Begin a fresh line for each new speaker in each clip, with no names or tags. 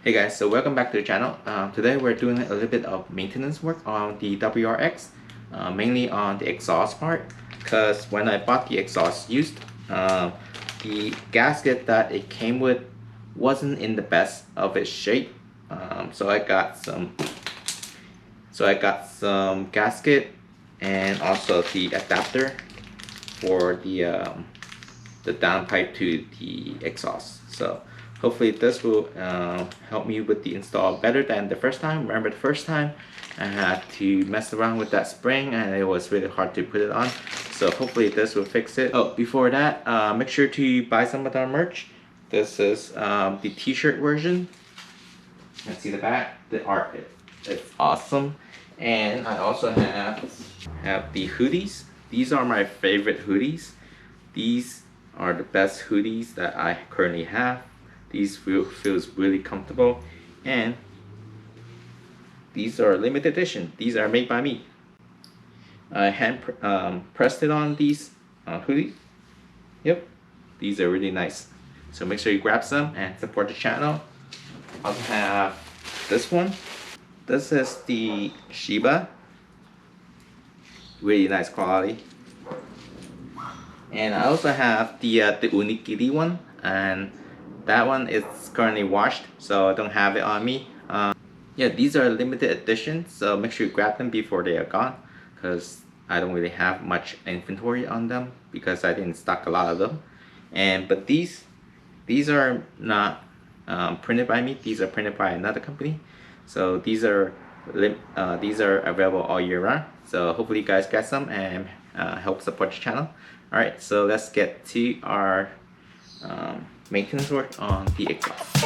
Hey guys, so welcome back to the channel. Today we're doing a little bit of maintenance work on the WRX, mainly on the exhaust part, because when I bought the exhaust used, the gasket that it came with wasn't in the best of its shape. So I got some gasket and also the adapter for the downpipe to the exhaust. So hopefully this will help me with the install better than the first time. Remember the first time I had to mess around with that spring and it was really hard to put it on. So hopefully this will fix it. Oh, before that, make sure to buy some of our merch. This is the t-shirt version. Let's see the back. The art, it's awesome. And I also have the hoodies. These are my favorite hoodies. These are the best hoodies that I currently have. These feels really comfortable, and these are limited edition. These are made by me. I hand pressed it on these hoodies. Yep, these are really nice. So make sure you grab some and support the channel. I also have this one. This is the Shiba. Really nice quality. And I also have the Unikitty one, and that one is currently washed, so I don't have it on me. Yeah, these are limited editions, so make sure you grab them before they are gone, because I don't really have much inventory on them because I didn't stock a lot of them. But these are not printed by me. These are printed by another company. So these are available all year round. So hopefully you guys get some and help support the channel. Alright, so let's get to our maintenance work on the exhaust.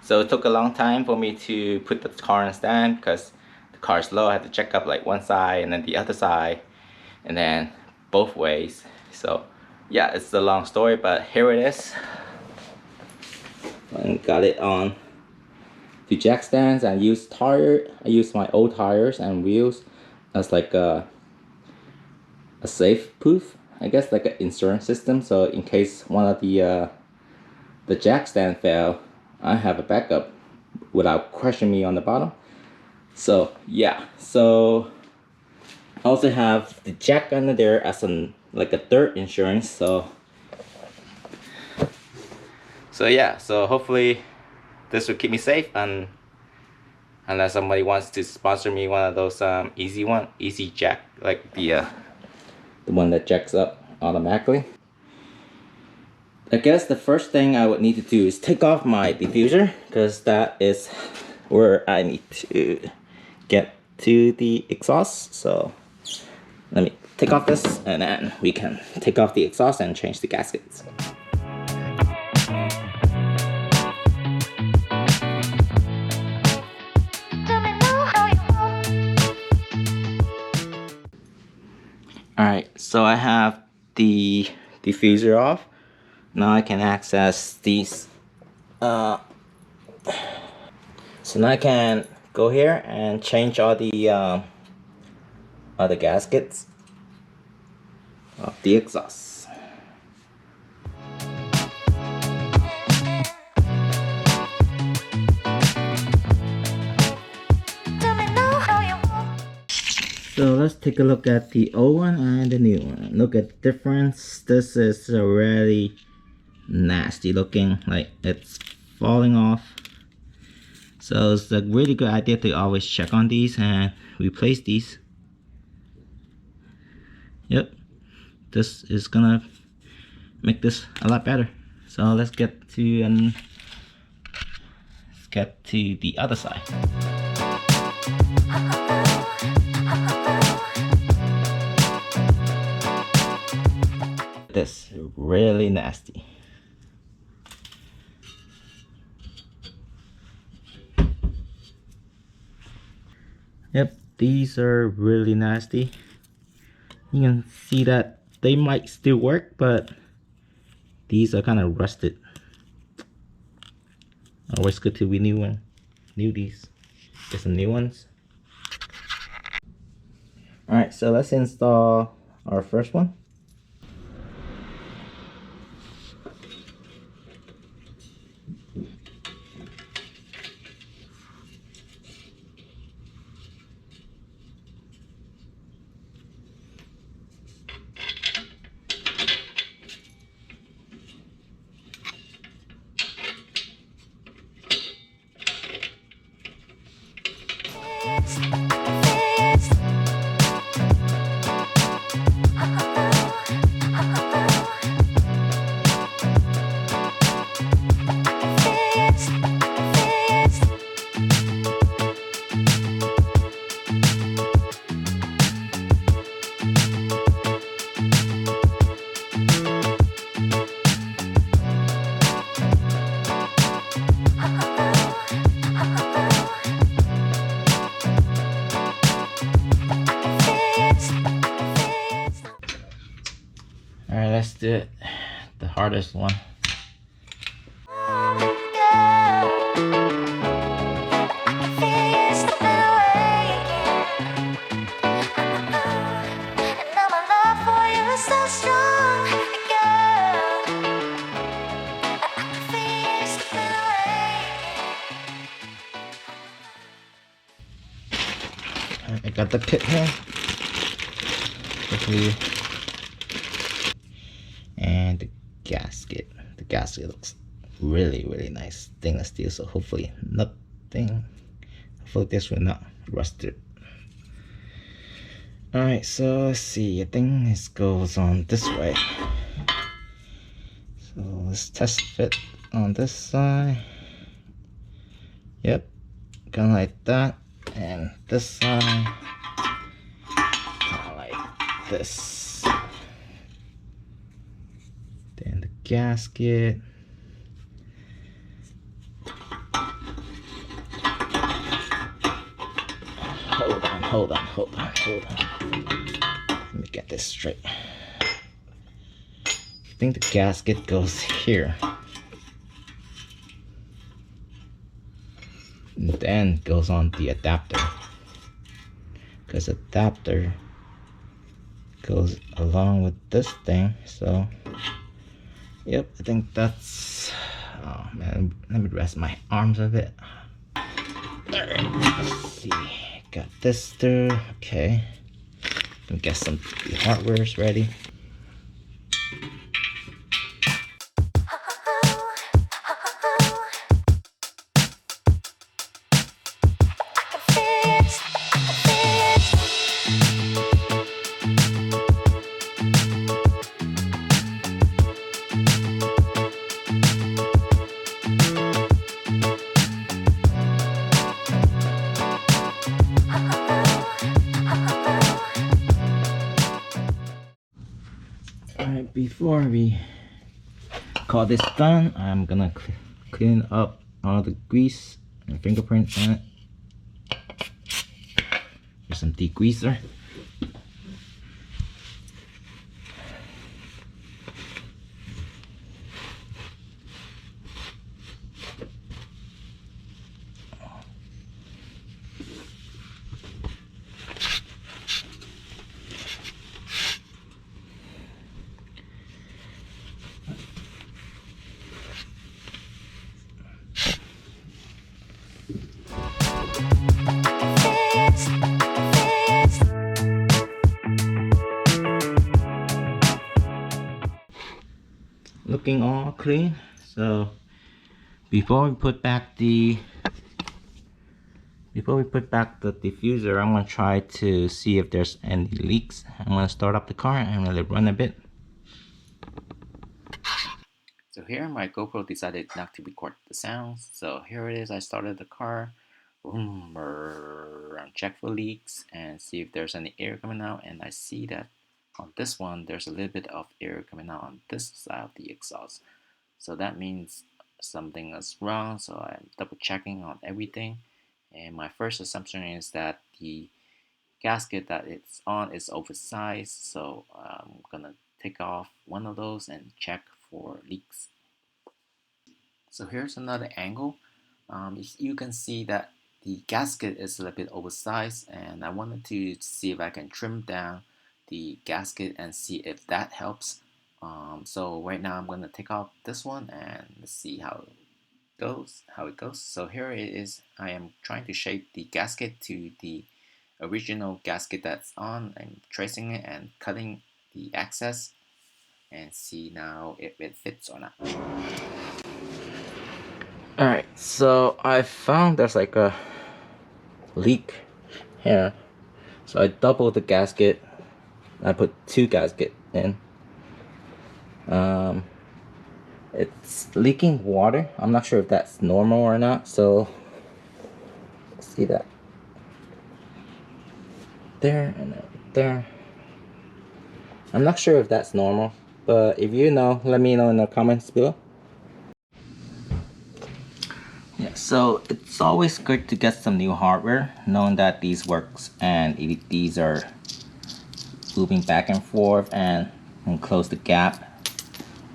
So it took a long time for me to put the car in stand because the car is low. I had to check up like one side and then the other side and then both ways. So yeah, it's a long story, but here it is. And got it on the jack stands. I used my old tires and wheels as like a safe proof, I guess, like an insurance system. So in case one of the jack stand fell, I have a backup without crushing me on the bottom. So yeah, so I also have the jack under there as like a third insurance. So yeah, so hopefully this will keep me safe, and unless somebody wants to sponsor me one of those easy jack, like the one that jacks up automatically. I guess the first thing I would need to do is take off my diffuser, because that is where I need to get to the exhaust. So let me take off this and then we can take off the exhaust and change the gaskets. Alright, so I have the diffuser off. Now I can access these. So now I can go here and change all the gaskets of the exhaust. So let's take a look at the old one and the new one. Look at the difference. This is already nasty looking, like it's falling off. So it's a really good idea to always check on these and replace these. Yep, this is gonna make this a lot better. So let's get to the other side. This is really nasty. Yep, these are really nasty. You can see that they might still work, but these are kind of rusted. Always good to renew these. Get some new ones. Alright, so let's install our first one. Alright, let's do it. The hardest one. I got the kit here. Hopefully. And the gasket. The gasket looks really nice. Stainless steel, so hopefully nothing. Hopefully this will not rust it. Alright, so let's see. I think this goes on this way. So let's test fit on this side. Yep, kind of like that. And this side, kind of like this. Then the gasket. Hold on. Let me get this straight. I think the gasket goes here. And then goes on the adapter. Because adapter goes along with this thing. So, yep, I think that's... Oh man, let me rest my arms a bit. Alright, let's see. Got this through. Okay. Let me get some hardware's ready. Alright, before we call this done, I'm gonna clean up all the grease and fingerprints on it. Here's some degreaser. Looking all clean. So before we put back the diffuser, I'm gonna try to see if there's any leaks. I'm gonna start up the car and let it run a bit. So here my GoPro decided not to record the sounds. So here it is. I started the car. Check for leaks and see if there's any air coming out, and I see that on this one there's a little bit of air coming out on this side of the exhaust. So that means something is wrong, so I'm double checking on everything, and my first assumption is that the
gasket that it's on is oversized, so I'm gonna take off one of those and check for leaks. So here's another angle. You can see that the gasket is a little bit oversized, and I wanted to see if I can trim down the gasket and see if that helps. So right now I'm gonna take off this one and let's see how it goes. So here it is. I am trying to shape the gasket to the original gasket that's on. I'm tracing it and cutting the excess and see now if it fits or not.
Alright, so I found there's like a leak here. So I doubled the gasket. I put 2 gaskets in. It's leaking water. I'm not sure if that's normal or not. So see that there and there. I'm not sure if that's normal, but if you know, let me know in the comments below. Yeah, so it's always good to get some new hardware, knowing that these works and these are moving back and forth and close the gap.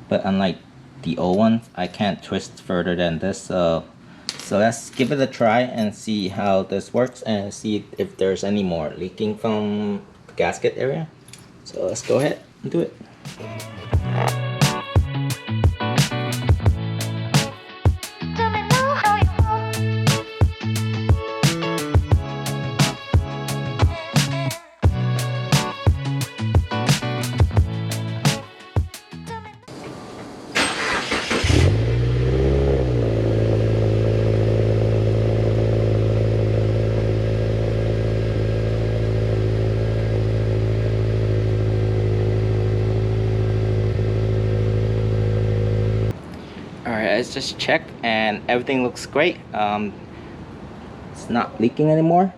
But unlike the old ones, I can't twist further than this. So let's give it a try and see how this works and see if there's any more leaking from the gasket area. So let's go ahead and do it. Alright, I just checked and everything looks great. It's not leaking anymore,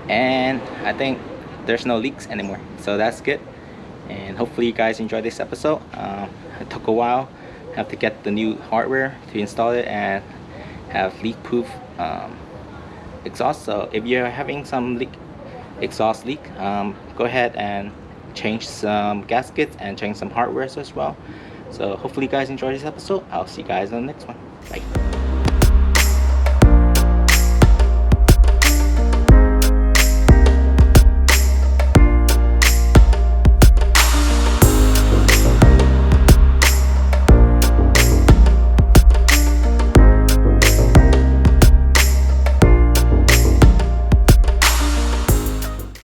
and I think there's no leaks anymore, so that's good. And hopefully you guys enjoyed this episode. It took a while. Have to get the new hardware to install it and have leak-proof exhaust. So if you're having some exhaust leak, go ahead and change some gaskets and change some hardware as well. So hopefully you guys enjoyed this episode. I'll see you guys on the next one. Bye.